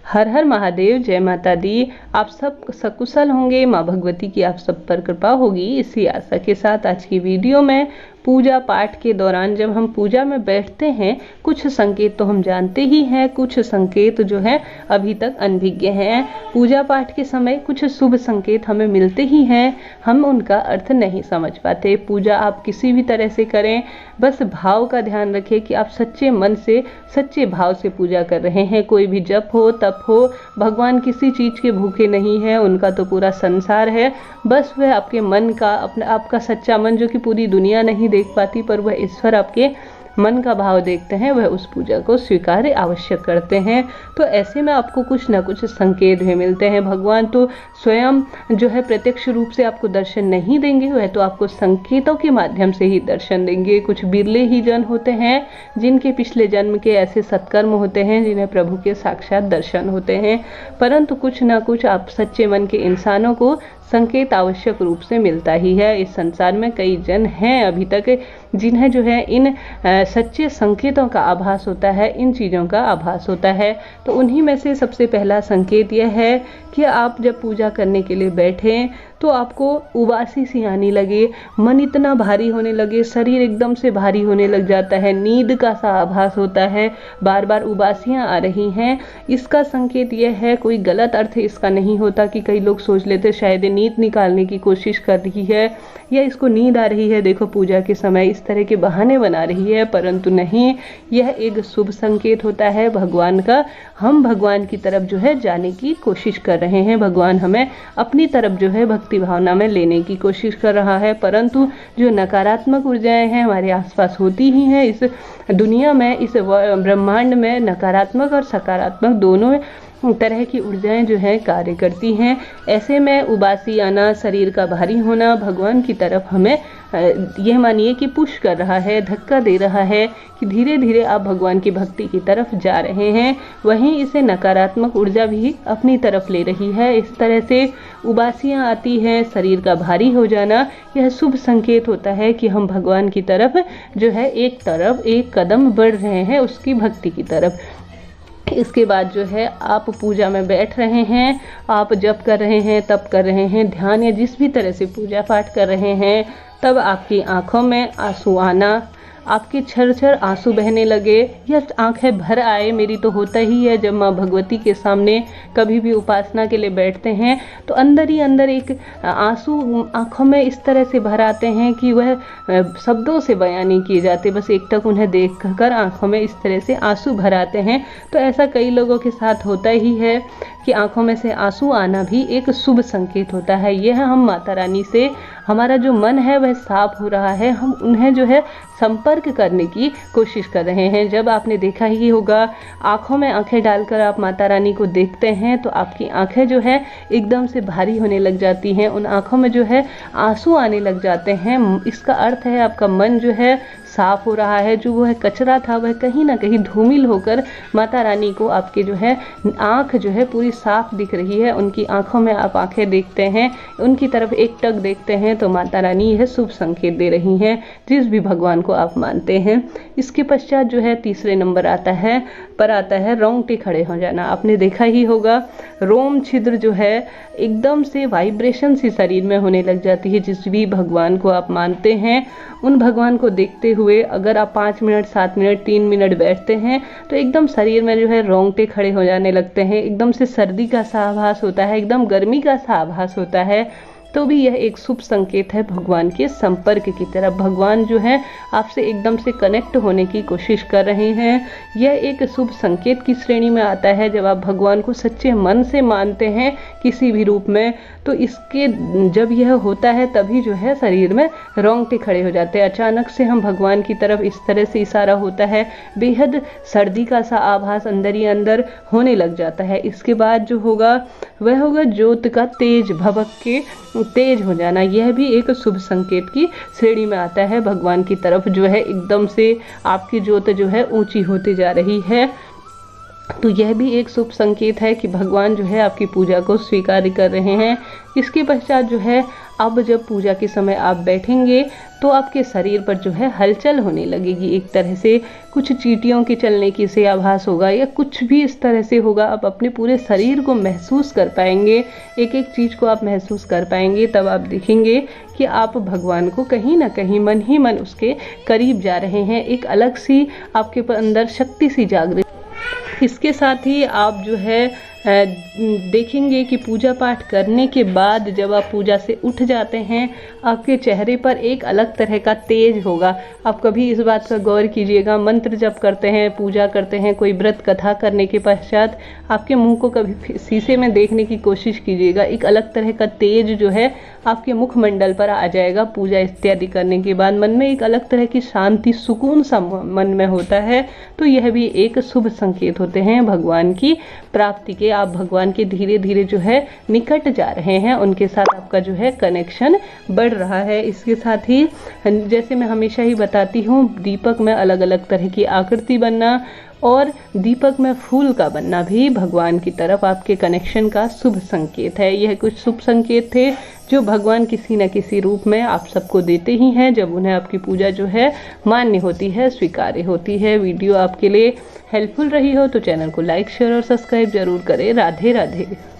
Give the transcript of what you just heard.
हर हर महादेव, जय माता दी। आप सब सकुशल होंगे, माँ भगवती की आप सब पर कृपा होगी, इसी आशा के साथ आज की वीडियो में पूजा पाठ के दौरान जब हम पूजा में बैठते हैं, कुछ संकेत तो हम जानते ही हैं, कुछ संकेत जो है अभी तक अनभिज्ञ हैं। पूजा पाठ के समय कुछ शुभ संकेत हमें मिलते ही हैं, हम उनका अर्थ नहीं समझ पाते। पूजा आप किसी भी तरह से करें, बस भाव का ध्यान रखें कि आप सच्चे मन से, सच्चे भाव से पूजा कर रहे हैं। कोई भी जप हो, तप हो, भगवान किसी चीज़ के भूखे नहीं है, उनका तो पूरा संसार है। बस वह आपके मन का, अपना आपका सच्चा मन, जो कि पूरी दुनिया नहीं देख पाती, पर वह ईश्वर आपके मन का भाव देखते हैं, वह उस पूजा को स्वीकार अवश्य करते हैं। तो ऐसे में आपको कुछ ना कुछ संकेत भी मिलते हैं। भगवान तो स्वयं जो है प्रत्यक्ष रूप से आपको दर्शन नहीं देंगे, वह तो आपको संकेतों के माध्यम से ही दर्शन देंगे। कुछ बिरले ही जन होते हैं जिनके पिछले जन्म के ऐसे सत्कर्म होते हैं जिन्हें प्रभु के साक्षात दर्शन होते हैं, परंतु कुछ ना कुछ आप सच्चे मन के इंसानों को संकेत आवश्यक रूप से मिलता ही है। इस संसार में कई जन हैं अभी तक जिन्हें जो है इन सच्चे संकेतों का आभास होता है, इन चीज़ों का आभास होता है। तो उन्हीं में से सबसे पहला संकेत यह है कि आप जब पूजा करने के लिए बैठें तो आपको उबासी सी आने लगे, मन इतना भारी होने लगे, शरीर एकदम से भारी होने लग जाता है, नींद का सा आभास होता है, बार बार उबासियां आ रही हैं। इसका संकेत यह है, कोई गलत अर्थ इसका नहीं होता कि कई लोग सोच लेते शायद नींद निकालने की कोशिश कर रही है या इसको नींद आ रही है, देखो पूजा के समय इस तरह के बहाने बना रही है, परंतु नहीं, यह एक शुभ संकेत होता है भगवान का। हम भगवान की तरफ जो है जाने की कोशिश कर रहे हैं, भगवान हमें अपनी तरफ जो है भक्ति भावना में लेने की कोशिश कर रहा है। परंतु जो नकारात्मक ऊर्जाएं हैं हमारे आसपास होती ही हैं, इस दुनिया में, इस ब्रह्मांड में नकारात्मक और सकारात्मक दोनों तरह की ऊर्जाएं जो है कार्य करती हैं। ऐसे में उबासी आना, शरीर का भारी होना भगवान की तरफ हमें यह मानिए कि पुश कर रहा है, धक्का दे रहा है कि धीरे धीरे आप भगवान की भक्ति की तरफ जा रहे हैं। वहीं इसे नकारात्मक ऊर्जा भी अपनी तरफ ले रही है। इस तरह से उबासियां आती हैं, शरीर का भारी हो जाना, यह शुभ संकेत होता है कि हम भगवान की तरफ जो है एक कदम बढ़ रहे हैं, उसकी भक्ति की तरफ। इसके बाद जो है आप पूजा में बैठ रहे हैं, आप जप कर रहे हैं, तप कर रहे हैं, ध्यान या जिस भी तरह से पूजा पाठ कर रहे हैं, तब आपकी आंखों में आंसू आना, आपके छर आंसू बहने लगे या आंखें भर आए, मेरी तो होता ही है जब माँ भगवती के सामने कभी भी उपासना के लिए बैठते हैं तो अंदर ही अंदर एक आंसू आंखों में इस तरह से भर आते हैं कि वह शब्दों से बयान नहीं किए जाते, बस एकटक उन्हें देखकर आंखों में इस तरह से आंसू भर आते हैं। तो ऐसा कई लोगों के साथ होता ही है कि आंखों में से आंसू आना भी एक शुभ संकेत होता है। यह हम माता रानी से, हमारा जो मन है वह साफ हो रहा है, हम उन्हें जो है संपर्क करने की कोशिश कर रहे हैं। जब आपने देखा ही होगा, आंखों में आंखें डालकर आप माता रानी को देखते हैं तो आपकी आंखें जो है एकदम से भारी होने लग जाती हैं, उन आंखों में जो है आंसू आने लग जाते हैं। इसका अर्थ है आपका मन जो है साफ हो रहा है, जो वह कचरा था वह कहीं ना कहीं धूमिल होकर माता रानी को आपके जो है आंख जो है पूरी साफ दिख रही है। उनकी आंखों में आप आंखें देखते हैं, उनकी तरफ एकटक देखते हैं, तो माता रानी यह शुभ संकेत दे रही हैं जिस भी भगवान को आप मानते हैं। इसके पश्चात जो है तीसरे नंबर आता है रोंगटे खड़े हो जाना। आपने देखा ही होगा, रोम छिद्र जो है एकदम से वाइब्रेशन सी शरीर में होने लग जाती है। जिस भी भगवान को आप मानते हैं, उन भगवान को देखते हुए अगर आप 5 मिनट, 7 मिनट, 3 मिनट बैठते हैं तो एकदम शरीर में जो है रोंगटे खड़े हो जाने लगते हैं, एकदम से सर्दी का सा आभास होता है, एकदम गर्मी का सा आभास होता है। तो भी यह एक शुभ संकेत है भगवान के संपर्क की तरफ। भगवान जो है आपसे एकदम से कनेक्ट होने की कोशिश कर रहे हैं। यह एक शुभ संकेत की श्रेणी में आता है जब आप भगवान को सच्चे मन से मानते हैं किसी भी रूप में। तो इसके जब यह होता है तभी जो है शरीर में रोंगटे खड़े हो जाते हैं। अचानक से हम भगवान की तरफ इस तरह से इशारा होता है, बेहद सर्दी का सा आभास अंदर ही अंदर होने लग जाता है। इसके बाद जो होगा वह होगा ज्योत का तेज, भभक के तेज हो जाना। यह भी एक शुभ संकेत की श्रेणी में आता है। भगवान की तरफ जो है एकदम से आपकी ज्योत जो है ऊंची होती जा रही है। तो यह भी एक शुभ संकेत है कि भगवान जो है आपकी पूजा को स्वीकार कर रहे हैं। इसके पश्चात जो है अब जब पूजा के समय आप बैठेंगे तो आपके शरीर पर जो है हलचल होने लगेगी, एक तरह से कुछ चींटियों के चलने की से आभास होगा या कुछ भी इस तरह से होगा। आप अपने पूरे शरीर को महसूस कर पाएंगे, एक एक चीज़ को आप महसूस कर पाएंगे। तब आप देखेंगे कि आप भगवान को कहीं ना कहीं मन ही मन उसके करीब जा रहे हैं, एक अलग सी आपके अंदर शक्ति सी जागृत। इसके साथ ही आप जो है देखेंगे कि पूजा पाठ करने के बाद जब आप पूजा से उठ जाते हैं, आपके चेहरे पर एक अलग तरह का तेज होगा। आप कभी इस बात का गौर कीजिएगा, मंत्र जप करते हैं, पूजा करते हैं, कोई व्रत कथा करने के पश्चात आपके मुंह को कभी शीशे में देखने की कोशिश कीजिएगा, एक अलग तरह का तेज जो है आपके मुखमंडल पर आ जाएगा। पूजा इत्यादि करने के बाद मन में एक अलग तरह की शांति, सुकून सा मन में होता है। तो यह भी एक शुभ संकेत होते हैं भगवान की प्राप्ति के। आप भगवान के धीरे धीरे जो है निकट जा रहे हैं, उनके साथ आपका जो है कनेक्शन बढ़ रहा है। इसके साथ ही जैसे मैं हमेशा ही बताती हूँ, दीपक में अलग अलग तरह की आकृति बनना और दीपक में फूल का बनना भी भगवान की तरफ आपके कनेक्शन का शुभ संकेत है। यह कुछ शुभ संकेत थे जो भगवान किसी न किसी रूप में आप सबको देते ही हैं जब उन्हें आपकी पूजा जो है मान्य होती है, स्वीकार्य होती है। वीडियो आपके लिए हेल्पफुल रही हो तो चैनल को लाइक, शेयर और सब्सक्राइब जरूर करें। राधे राधे।